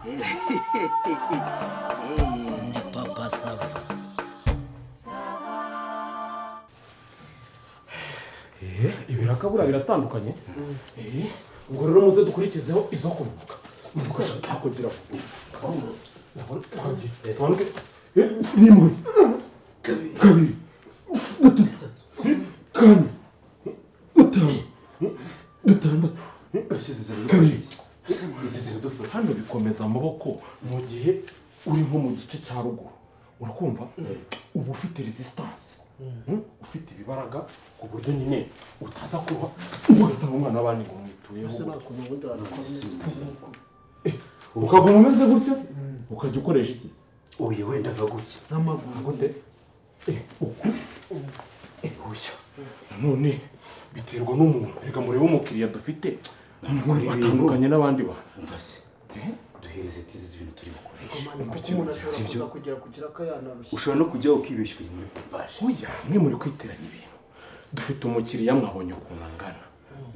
Ndi papa sava. Ibirakabura biratandukanye. Ubwo rero muze dukurikizeho izo kunuka. Kugira rimwe kabiri gatatu kane gatanu gatandatu hano bikomeza amaboko mu gihe uri nko mu gice cya ruguru urakumva uba ufite resistance ufite ibibaraga ku buryo nyine utaza kuba ugasanga umwana w'abandi ngo mwituyeho ukava umeze gutya se ukajya ukoresha iki oye wenda gutya n'amaguru gute ukuze oya none biterwa n'umuntu reka murebe umukiriya dufite atandukanye n'abandi bantu mvase duhereze tizi ibintu turi gukoresha umuntu ashobora kugira akayanarushye ushobora no kujya ukibeshya muri pompaje oya mwe muri kwiteranya ibintu dufite umukiriya mwabonye ukuntu angana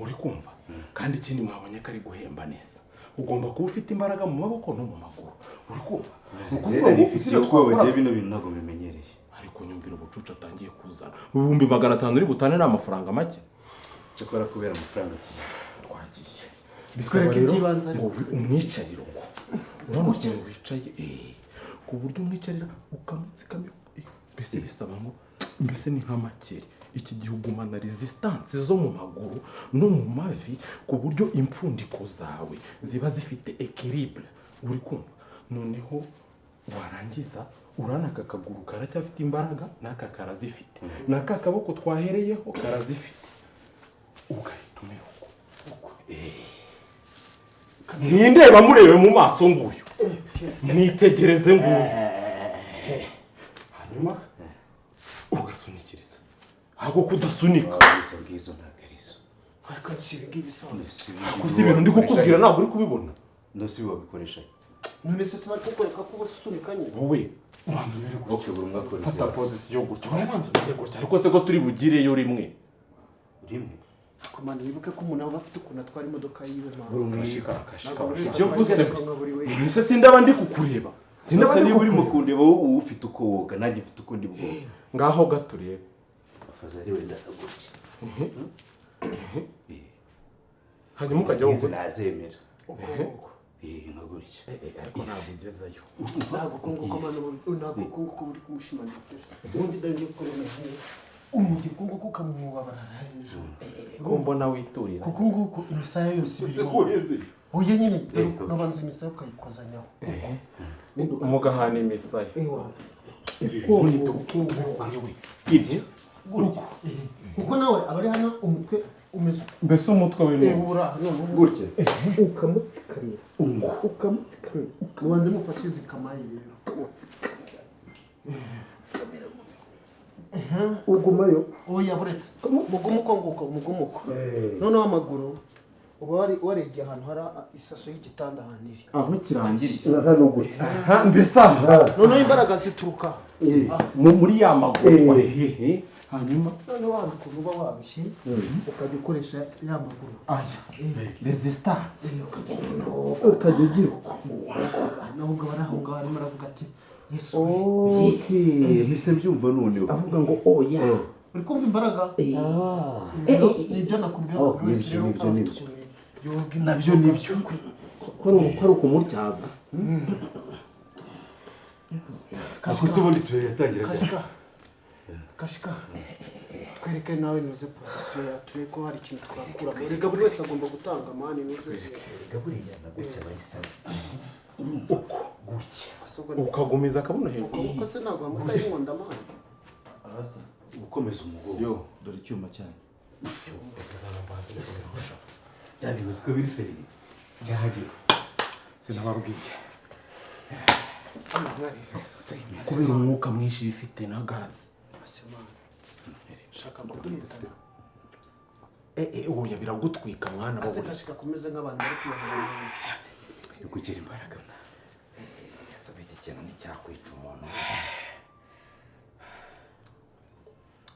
uri kumva kandi ikindi mwabonye ko ari guhemba neza ugomba kuba ufite imbaraga mu maboko no mu maguru uri kumva zera rifite ubwoba bagiye bino bintu ntabwo bimenyereye ariko nyumvira ubucucu atangiye kuzana 500 uri butane ni amafaranga make cyakora kubera amafaranga twagiye Bikoreka ibyibanze ngo umwicariro urabona ukuntu wicaye ku buryo umwicarira ukamutsikama mbese bisaba ngo mbese ni nk'amakeri iki gihe ugumana resistance zo mu maguru no mu mavi ku buryo impfundiko zawe ziba zifite equilibre uri kumva noneho warangiza urana aka kaguru karacyafite imbaraga n'aka karazifite n'aka kaboko twahereyeho karazifite ugahita umera uko mwindeba murebe mu maso nguyu mwitegereze nguyu hanyuma ugasunikiriza ahubwo kudasunika izo ngizo ntabwo ari zo ariko nsibigira kuzi ibintu ndi kukubwira ntabwo uri kubibona nose wabikoresha none se bari kukoreka ko basunikanye wowe ubanza umere gutyo buri umwe akora fata position gutyo ubanza umere gutyo ariko se ko turi bugireyo rimwe komanda wibuke ko umuntu aba afite ukuntu atwara imodoka yiwe buri umwe yikashika ibyo mvuze se sindaba ndi kukureba sinasa niba uri mu kundeba wowe ufite uko woga nanjye mfite uko ndi bwoga ngaho gato rero afazari wenda gutya hanyuma ukajya woga nazemera nka gutya ariko ntabwo ugezeyo ntabwo kunguka mwana ntabwo kunguka uri kumushimangira ubundi ndari gukorera umugi kunguka ukamwubabara hejuru ko mbona witurira kuko nguko imisaya yose kuheze uye nyine nabanza imisaya ukayikozanyaho umugahana imisaya kuko nawe abari hano umutwe umeze mbese umutwe we gutya ukamutsikamiye ubanza mufashe zikamaye rero ugumayo oya buretse mugumuko nguko mugumuko noneho amaguru uba waregeye ahantu hari isaso y'igitanda ahantu iri aho kirangiriye hano gutya mbese noneho imbaraga zituruka muri ya maguru hanyuma noneho waba ukuntu uba warushye ukajya ukoresha ya maguru resistance ukajya ugira nawe ubwo bari aho ngaho arimo aravuga ati yesu bise byumva noneho avuga ngo oya uri kumva imbaraga nibyo nakubwira ngo buri wese rero ukaba ufite ukuntu yoga nabyo nibyo ko ari ukumutyaza kashika ubundi turatangira kashika twereke nawe nuze position ya turebe ko hari ikintu twakura rega buri wese agomba gutanga mani nuze buriya nagutya bayisaba ukagumiza akabuno hejuru uko se ntabwo wamuka y'inkonda mani arasa ukomeza umugongo yo dore icyuma cyane byabibuze ko biri seri byahageze sinababwiye kubera umwuka mwinshi bifite na gazi shaka kuduhitana oya biragutwika mwana ase kashika kumeze nk'abantu bari kwiyahura yo kugira imbaraga sabe iki kintu nticyakwica umuntu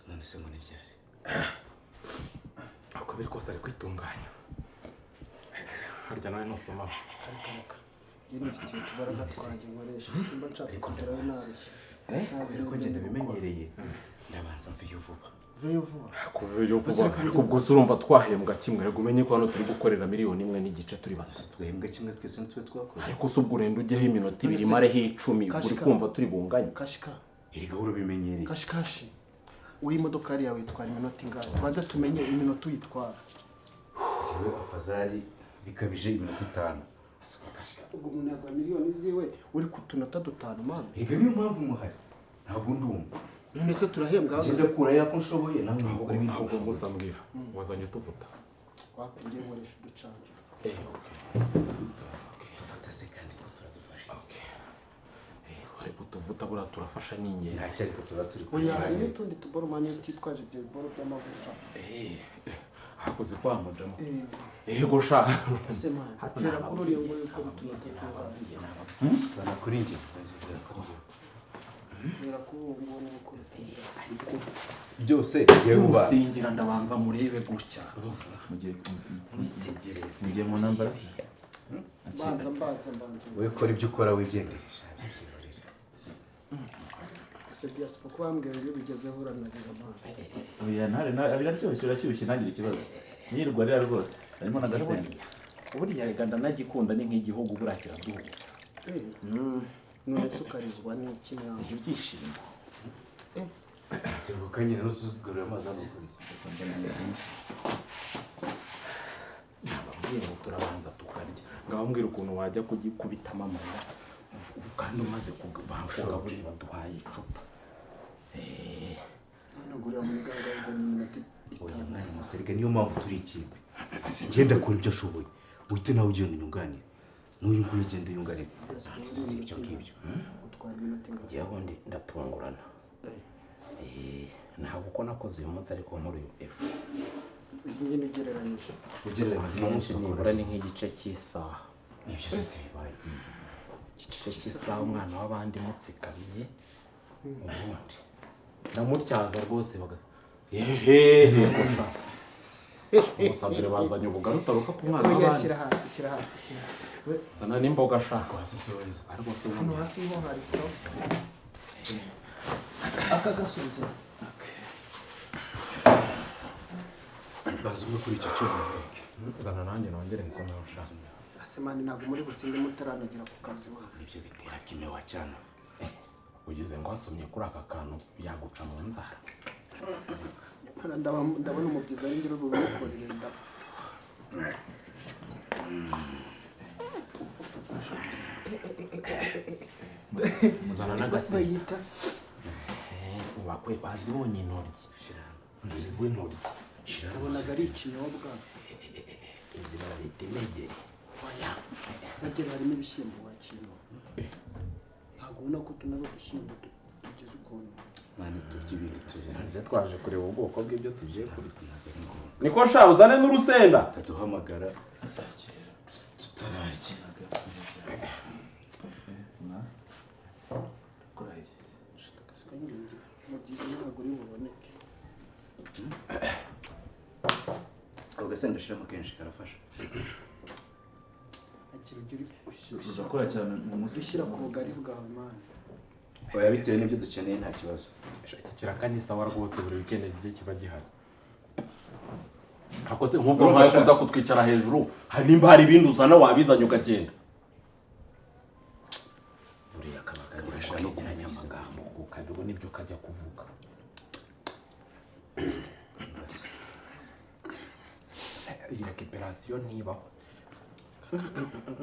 none se ngo ni ryari ako biri kose ari kwitunganya harya nawe ntusoma kareka njye nifitiye utubaraga twanjye nkoresha simba nshaka kugerayo nabi kubera ko ngenda bimenyereye ndabanza mvuye vuba veyo vuba kuveyo vuba ubwo se urumva twahembwa kimwe rego umenye ko hano turi gukorera 1.5 miliyoni turi batatu twahembwa kimwe twese nitwe twakoze ariko se ubwo urenda ujyeho iminota 2 mareho 10 uri kumva turi bunganye kashika iri gahoro bimenyereye kashikashi uyi modoka yari yawe itwara iminota ingahe tubanza tumenye iminota uyitwara yewe afazari bikabije iminota 5 asaba kashika ubwo umuntu yagwa miliyoni ziwe uri ku tunota 5 mama ega niyo mpamvu muhari ntabwo ndumva none se turahembwa ngenda kura yako nshoboye namwe mukora ibintu ahubwo musambwira wazanye tuvuta wapigiye nkoresha uducanje tufata se kandi turadufasha ariko tuvuta buriya turafasha n'ingenzi ntacyo ariko tuba turi oya hari n'utundi tuboro mani tutitwaje ibyo biboro by'amavuta hakoze kwamujamo yego sha ese mani hatera kuri uriya ngo yuko utunota tuzana kuri njye hatera kuri uwo ngo nuko ariko byose yewe ubaza usingira ndabanza murebe gutya mugiye mu nambara banza we kora ibyo ukora wigenderesha ese byasipo ko bambwiye iyo bigezeho uranarira mani oya ntare biraryoshye urashyushye ntagire ikibazo nirwa rira rwose harimo n'agasembe buriya rega ndanagikunda ni nk'igihugu buriya kiraduhuza none se ukarizwa n'iki mwana ibyo byishimo tebuka nyine n'usugarura amazi hano kuri nababwira ngo turabanza tukarya ngabambwira ukuntu wajya kugikubitamo amarira kandi umaze kugabanguka buri baduhaye icupa none guriya muri ganga y'ubwo ni iminota oya mwanya muserega niyo mpamvu turi ikipe ngenda kora ibyo ashoboye uhite nawe ugenda unyunganira n'uyu nguyu ugenda uyunganira si ibyo ngibyo utwara iminota ingahe ngewe ubundi ndatungurana ntabwo uko nakoze uyu munsi ariko muri uyu ejo nyine ugereranyije umunsi nibura ni nk'igice cy'isaha ibyo se bibaye igice cy'isaha umwana w'abandi mutsikamiye ubundi ndamutyaza rwose umusadire bazanye ubugari utaruka ku mwana w'abandi shyira hasi zana n'imboga ashaka hasi soheza ariko se hano hasi ho hari sauce aka gasubizo baza umwe kuri icyo cyuma zana nanjye nongere nsome ushaka asemani ntabwo muri businde mutaranagera ku kazi wawe ibyo bitera kimewa cyane ugize ngo wasomye kuri aka kantu yaguca mu nzara ndabona umubyizi ari ngiro bubimukorere nda muzana n'agasebe bayita ubakwe bazibonye intoryi z'intoryi nabonaga ari ikinyobwa izi barabita imegeri nagera harimo ibishyimbo wakiriwe ntabwo ubona ko tunabe udushyimbo tugeze ukuntu mwana turya ibindi tuzi hanze twaje kureba ubwoko bw'ibyo tugiye kurya niko sha uzane n'urusenda taduhamagara tutararya ntabwo uri buboneke ako gasenga ashiramo kenshi karafasha akira ujya uri urakora cyane mu munsi ushyira ku bugari bwawe mani oya bitewe n'ibyo dukeneye nta kibazo iki kiraka ni sawa rwose buri weekend kigiye kiba gihari akoze nk'ubwo nkayo kuza kutwicara hejuru nimba hari ibindi uzana wabizanye ukagenda buriya kabaga Ugashaka no kwegeranya amagambo ukabibwo n'ibyo ukajya kuvuga iyi recuperation ntibaho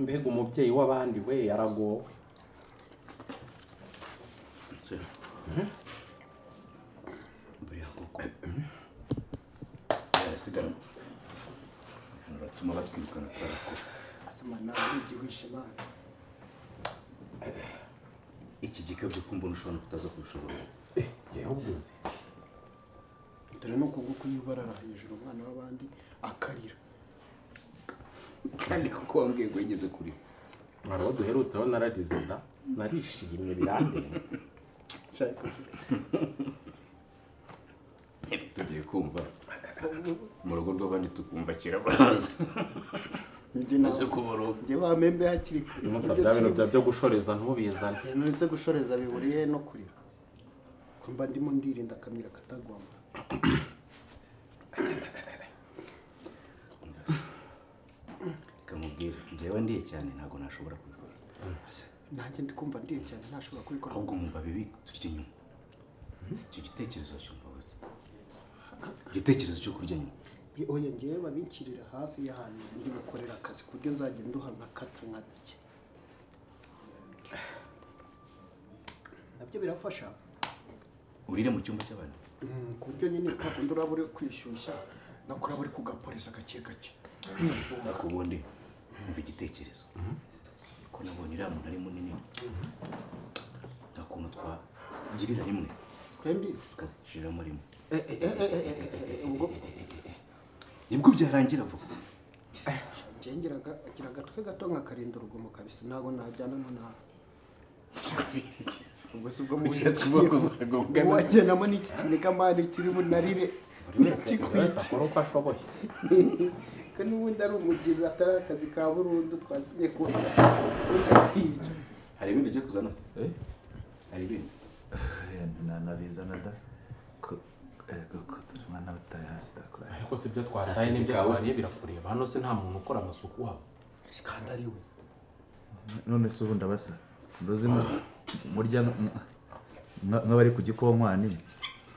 mbega umubyeyi w'abandi we yaragowe buriya koko yarasigara baratuma batwirukana tutarakora asemani ntabwo igihishe mani iki gikabyo kumbona ushobora kutaza kubishobora yahuguze dore no kuvuga yibarara hejuru umwana w'abandi akarira kandi kuko wambwiye ngo yigeze kuri hari uwo duherutseho naragize nda narishimye birandenga tugiye kumva mu rugo rw'abandi tukumva kirabaza Nje kuboro. Nje bamembe hakiri kare. Umusabya bintu byo gushoreza ntubizane. None se gushoreza bihuriye no kurira. Kumba ndimo ndirinda kamira katagwama. Kamubwira njyewe ndiye cyane ntago nashobora kubikora. Nanjye ndikumva ndiye cyane ntashobora kubikora. Ahubwo mu babibi turya inyuma. Icyo gitekerezo cy'umbabazi. Igitekerezo cyo kurya nyuma. Oya ngewe babinkirira hafi y'ahantu ndi gukorera akazi ku buryo nzajya nduha nkakata nkabike. Nabyo birafasha. Urire mu cyumba cy'abandi. Ku buryo nyine kwakundi uraba uri kwishyushya nako uraba uri kugaporeza gake gake. Ariko ubundi umva igitekerezo. Ko nabonye uriya muntu ari munini. Nta kuntu twagirira rimwe. Twembi tukashiramo rimwe. Ubwo nibwo byarangira vuba. Ngengeraga agira agatwe gato nkakarinda urugomo kabisa ntago najyanamo nawe. Ubwo si ubwo wajyanamo n'iki kinegamani kiri bunarire. Akora uko ashoboye. Ko n'ubundi ari umugizi atari akazi ka burundu twasinye ko. Hari ibindi ugiye kuzana? Hari ibindi? Nanabizana da. Mwana bataye hasi dakora. Ariko si byo twataye n'ibyo twariye birakureba. Hano se nta muntu ukora amasuku habo. Kandi ari we. None se ubu ndabasa. Ndozimo murya nk'abari ku gikonkwani.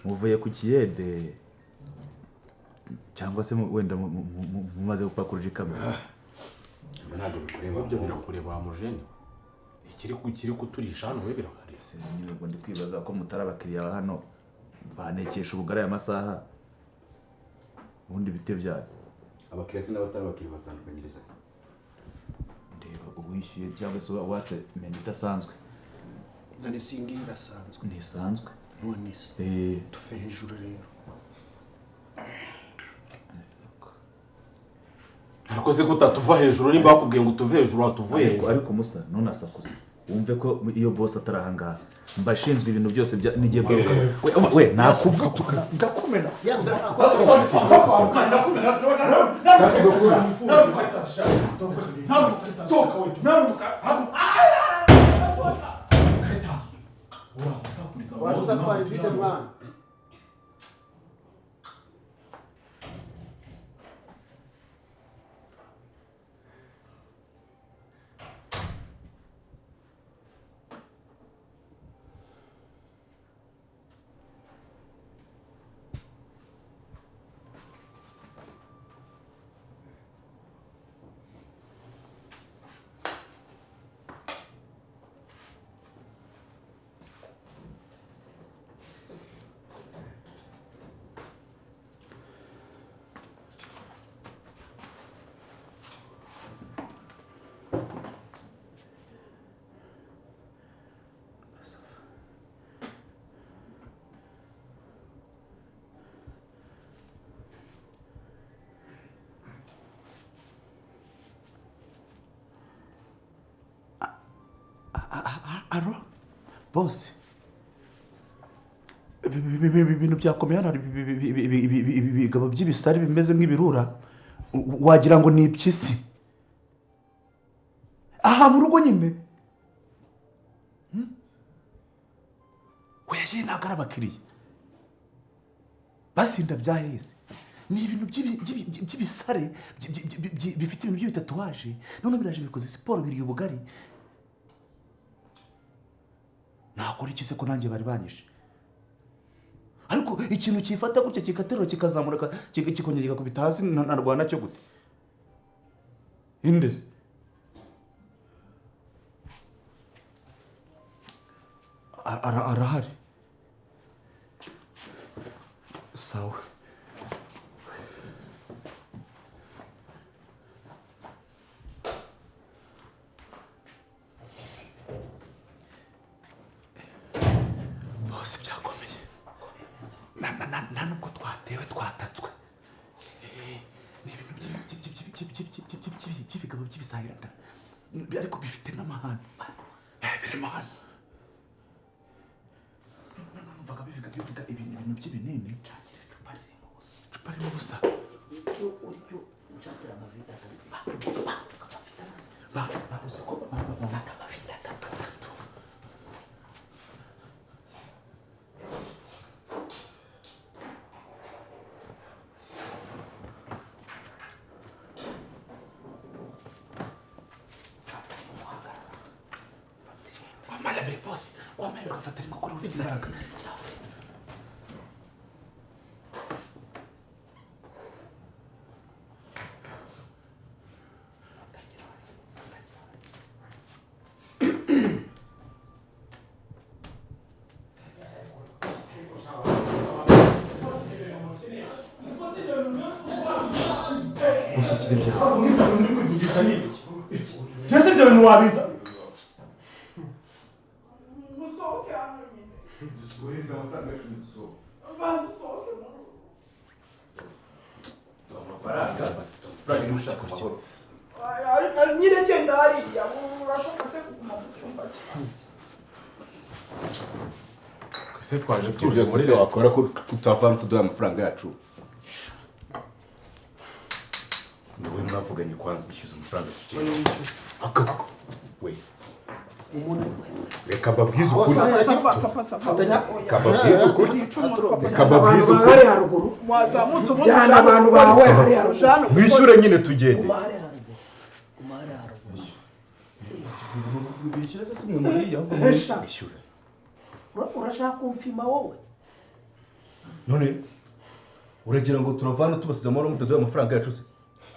Muvuye ku kiyede. Cyangwa se wenda mumaze gupakurira ikamera. Ntabwo bikureba. Ibyo birakureba wa mujene. Ikiri kuturisha hano we birakureba. Ese nyine ngo ndi kwibaza ko mutari abakiriya ba hano banekesha ubugara ya masaha. Ubundi bite byayo. Abakiriya n'abatari abakiriya batandukanyiriza. Ndeba uwishyuye cyangwa se watse menu idasanzwe. None singi irasanzwe. Ni isanzwe. None se. Tuve hejuru rero. Ariko se kutatuva hejuru nimba bakubwiye ngo tuve hejuru watuvuye. Ariko musa none asakuza. Wumve ko iyo boss atarahanga mbashinzwe ibintu byose nigiye boss. We nakuvuga ndakumena. Waza twari vide mwana. Aro boss ibintu byakomeye hano ibigabo by'ibisari bimeze nk'ibirura wagira ngo ni impyisi aha mu rugo nyine weje ntabwo ari abakiriya basinda byaheze ni ibintu by'ibisare bifite ibintu by'ibitatuwaje none biraje bikoze siporo biriye ubugari nakora iki se ko nanjye bari banyishe ariko ikintu cyifata gutya kikaterura kikazamura kikongera kigakubita hasi narwana cyo gute indese arahari sawa bose byakomeye nta nubwo twatewe twatatswe ni ibintu by'ibigabo by'ibisahirana ariko bifite n'amahane birimo hano numvaga bivuga ibintu by'ibinini icupa ririmo ubusa nshakira amavide atatu sana amavide atatu wamala buri bose wamala ugafata arimo kuri ubisaga musukira ibyo byose ibyo bintu wabiza musohoke hano nyine dusubize amafaranga yacu dusohoke badusohoke mu amafaranga amafaranga niba ushaka amahoro nyine genda hariya urashaka se kuguma mu cyumba cyawe ese twaje tuje tuje muri muri wakora ko tutavana tuduha amafaranga yacu niwe mwavuganye kwanza ishyuza amafaranga tugiye akako we reka babwize ukuri reka babwize ukuri reka babwize ukuri hari haruguru wazamutse jyana abantu bawe hari haruguru mwishyure nyine tugende umare haruguru umare haruguru bishyure se simwe muri aho Hesha. mwishyure urashaka kumfima wowe none uragira ngo turavana tubasize amahoro mutaduha amafaranga yacu se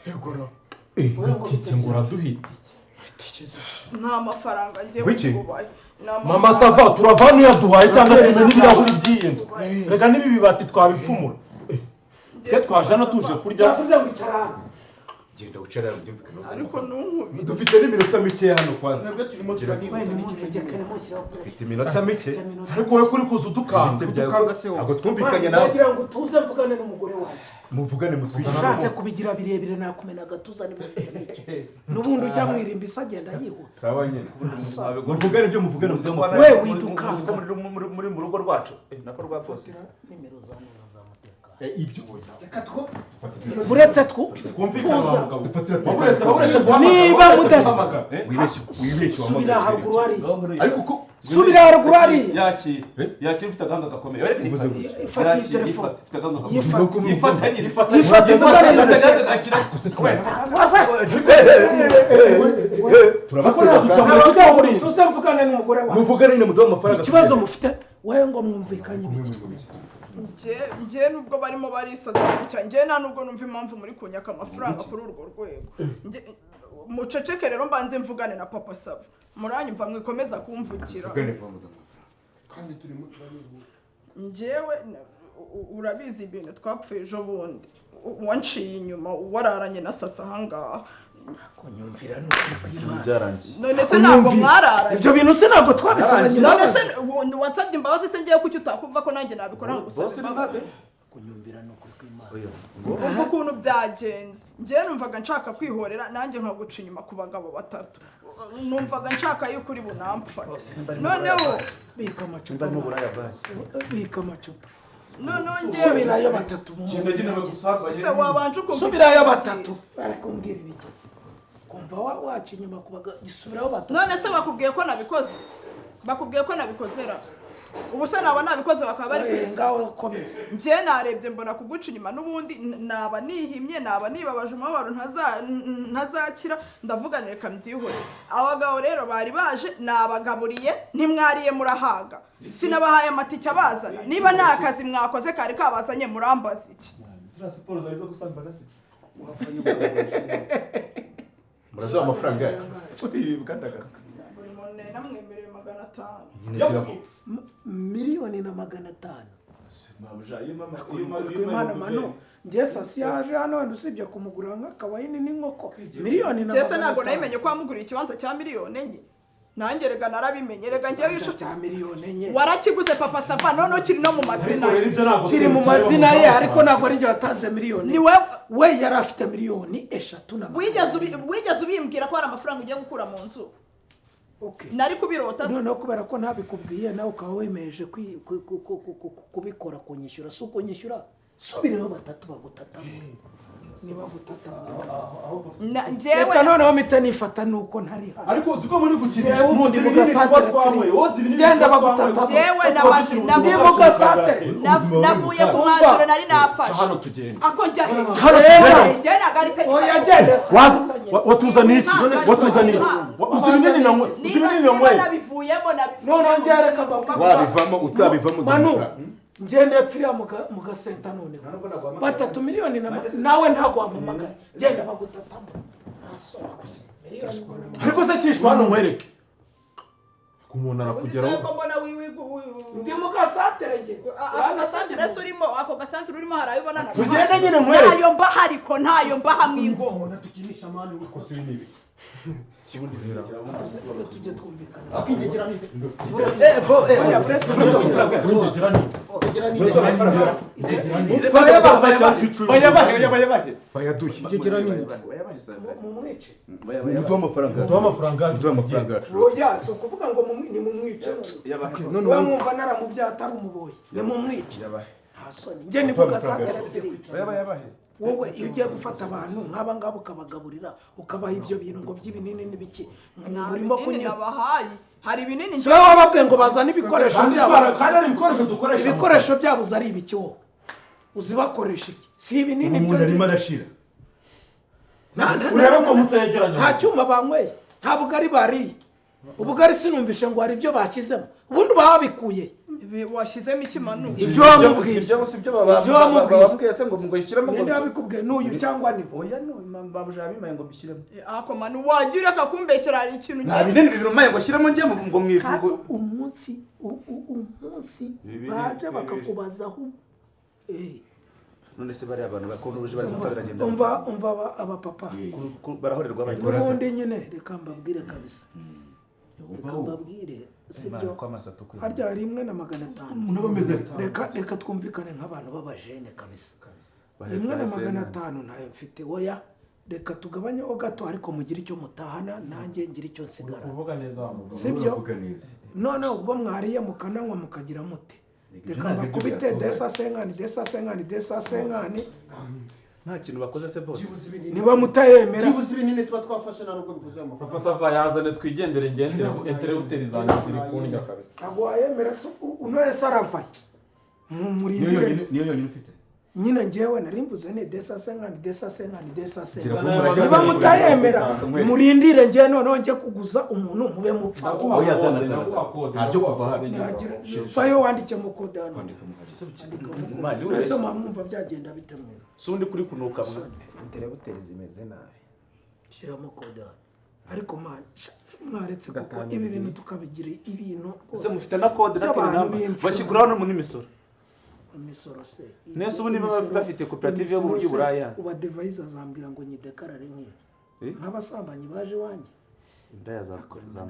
yegora itike ngo uraduhita nta mafaranga ngiye Wiki? kubaye mama sava turavana iyo yaduhaye cyangwa tumenye n'ibirahuri by'iyi nzu reka n'ibi bibati twabipfumura twe twaje hano tuje kurya yavuze ngo icarane genda wicara byumvikane ariko ntunkube dufite n'iminota mike hano kwanza nabwo turimo turabiba nimutegekane mushyiraho dufite iminota mike ariko wowe kuri kuza udukanga udukanga se wowe. ntabwo twumvikanye nawe ndagira ngo tuze mvugane n'umugore wanjye muvugane muswishyure ushatse kubigira birebire nakumena agatuza nimufite n'iki n'ubundi ujya mwirimba isa agenda yihuta sawa nyine muvugane ibyo muvugane we widukanga muri mu rugo rwacu nako rwa bose nimero za none za mutekano ibyo reka uretse kumvikana wa mugabo dufatira niba mudashaka wibeshye subira haruguru hariya ariko ko subira haruguru hariya yakira ufite agahanga gakomeye reka ifata iyi telefone ifite agahanga Yifate. yifatanye Yifate ivugane na turabatega tuze mvugane n'umugore wanjye muvugane nyine muduha amafaranga ikibazo mufite wowe ngo mwumvikanye ibiki njye nubwo barimo barisaza gutya njye nta nubwo numva impamvu muri kunyaka amafaranga kuri urwo rwego muceceke rero mbanze mvugane na papa sava muranyumva mwikomeza kumvukira kandi turimo turabivuga njyewe urabizi ibintu twapfuye ejo bundi wanciye inyuma wararanye na sasa ahangaha kunyumvira byarangiye none se ntabwo mwararanye ibyo bintu se ntabwo twabisabanye none se wansabye imbabazi se ngiye kuki utakumva ko nanjye nabikora ngo gusaba imbabazi kunyumvira no kwimana umva ukuntu byagenze njyewe numvaga nshaka kwihorera nanjye nkaguca inyuma ku bagabo batatu numvaga nshaka yuko uri bunampfane noneho bika amacupa bika amacupa noneho njyewe subirayo batatu mu se wabanje ukumva subirayo batatu barakumbwira ibigeze kumva waca inyuma ku bagabo gisubirayo batatu none se bakubwiye ko nabikoze bakubwiye ko nabikoze ra ubu se naba nabikoze bakaba bari kwisi ngaho komeza njye narebye mbona kuguca inyuma n'ubundi naba nihimye naba nibabaje umubabaro ntazakira ndavuga reka mbyihore abagabo rero bari baje nabagaburiye ntimwariye murahaga sinabahaye amatike abazana niba nta kazi mwakoze kari kabazanye murambaza iki ziriya siporo zari zo gusambana se murazaho amafaranga yacu bwandagaza buri muntu namwemereye 500 miliyoni na 500 mabuja Imana mano njye sasi yaje hano wenda usibye kumugurira nk'akawayini n'inkoko miliyoni na 500 Jese ntabwo nayimenye ko wamuguriye ikibanza cya miliyoni enye nanjye rega narabimenye rega njyewe isho cya miliyoni enye warakiguze papa sava none kiri no mu mazina kiri mu mazina ye ariko ntabwo ari njye watanze miliyoni ni we yari afite miliyoni 3 na wigeze ubimbwira ko hari amafaranga ugiye gukura mu nzu okay nari kubirota noneho kubera ko ntabikubwiye nawe ukaba wemeje kubikora kunyishyura si ukunyishyura subiraho batatu bagutatamo niba gutata njyewe reka noneho mpita nifata nuko ntari hano ariko uzi ko muri gukinisha Jewe muzi ubundi ibinini tuba mugasantere twanyweye wozi ibinini Genda tuba bagutata. twanyweye. Jewe ni mugasantere navuye ku mwanzuro nari nafashe hano tugenda ako njya hano njye nagari oya genda watuzaniye iki watuzaniye iki uzi ibinini nanyweye uzi ibinini nanyweye nabivuyemo noneho njye reka mbabwire wabivamo utabivamo manu ngende pfira mu gasenta noneho 3 miliyoni nawe ntabwo wampamagaye genda bagutatamo ariko se kishwa hano nkwereke ku muntu arakugeraho ndi mu gasantere njye ako gasantere urimo harayibona tugende nyine nkwereke ntayo mbaha ariko ntayo mbaha mwingo natukinisha mani kosi binibi kibundi zira tujye twumvikana akigegera ni oya buretse kigegera ni mu mwice duha amafaranga oya si ukuvuga ngo ni mu mwice none we mwumva naramubyaye atari umuboyi ni mu mwice nta soni njye ni mu gasantere wowe iyo ugiye gufata abantu nk'aba ngaba ukabagaburira ukabaha ibyo bintu ngo by'ibinini n'ibiki urimo kunywa hari ibinini si wowe wababwiye ngo bazane ibikoresho byabo kandi ari ibikoresho dukoresha ibikoresho byabo uzi ari ibiki wowe uzi bakoresha iki si ibinini umuntu arimo arashira urebe ko musegeranya nta cyuma banyweye nta bugari bariye ubugari sinumvishe ngo hari ibyo bashyizemo ubundi babikuye washyizemo ikimanu ibyo wamubwiye ibyo wamubwiye se ngo mugushyiremo ninde wabikubwiye n'uyu cyangwa ni oya no babuja bimaye ngo bishyiremo ako manu wagira ureka kumbeshyira hari ikintu nta binini birumaye ngo shyiremo njye ngo mwifugo umunsi baje bakakubazaho none se bari abantu bakuru uje bari gupfa biragenda umva abapapa barahorerwa bari n'ubundi nyine reka mbabwire kabisa reka mbabwire sibyo harya hari 1,500 reka twumvikane nk'abantu b'abajene kabisa 1,500 ntayo mfite oya reka tugabanyeho gato ariko mugire icyo mutahana nanjye ngira icyo nsigara sibyo none ubwo mwariye mukananywa mukagira mute reka mbakubite desa senkani nta kintu bakoze se bose niba mutayemera byibuze ibinini tuba twafashe nta nubwo biguze amafaranga papa sava yazane twigendere ngendere entere hoteli zanjye ziri kundya kabisa ntabwo wayemera se unore saravaye murindire niyo yonyine ufite nyine njyewe nari mvuze ni desa senkani niba mutayemera murindire njye noneho njye kuguza umuntu mube mupfa oya zana ntabyo kuva hano bayo wandikemo kode hano ese mwumva byagenda bite mwe sundi kuri kunuka mwa interebuteri zimeze nabi shyiramo kode hano ariko mwaretse kuko ibi bintu tukabigira ibintu se mufite na kode na namba bashyiguraho no muri misoro imisoro se nese ubu niba bafite koperative yo mu buryo buraya uba device azambwira ngo nyidekarare nk'iki nk'abasambanyi baje wanjye indaya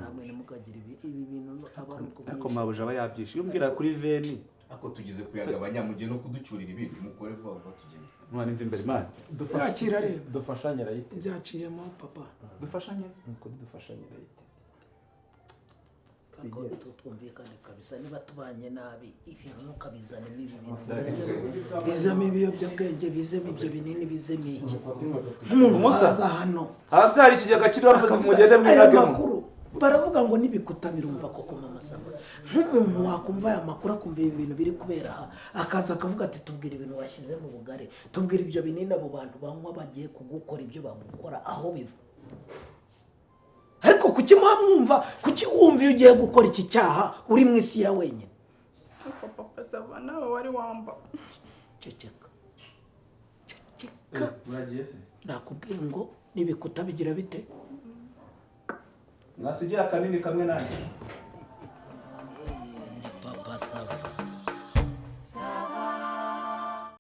namwe ntimukagira ibi bintu abantu ariko mabuja aba yabyishe umbwira kuri veni ako tugize kuyagabanya mugiye no kuducyurira ibindi mukore vuba vuba tugende mwana imva imbere mwana yakira rero dufashanye rayite byaciyemo papa dufashanye nuko dufashanye rayite twumvikane kabisa niba tubanye nabi ibintu ntukabizanemo ibi bintu bizemo ibiyobyabwenge bizemo ibyo binini bizemo iki nk'umuntu waza hano hanze hari ikigega kiriho amazi mugende mwinagemo baravuga ngo n'ibikuta birumva koko mama sama nk'umuntu wakumva aya makuru akumva ibi bintu biri kubera aha akaza akavuga ati tubwire ibintu washyize mu bugari tubwire ibyo binini abo bantu banywa bagiye kugukora ibyo bagukora aho biva ariko kuki mwamwumva kuki wumva iyo ugiye gukora iki cyaha uri mu isi ya wenyine papa sava nawe wari wamba ceceka uragiye se nakubwiye ngo n'ibikuta bigira bite mwasigiye akanini kamwe nanjye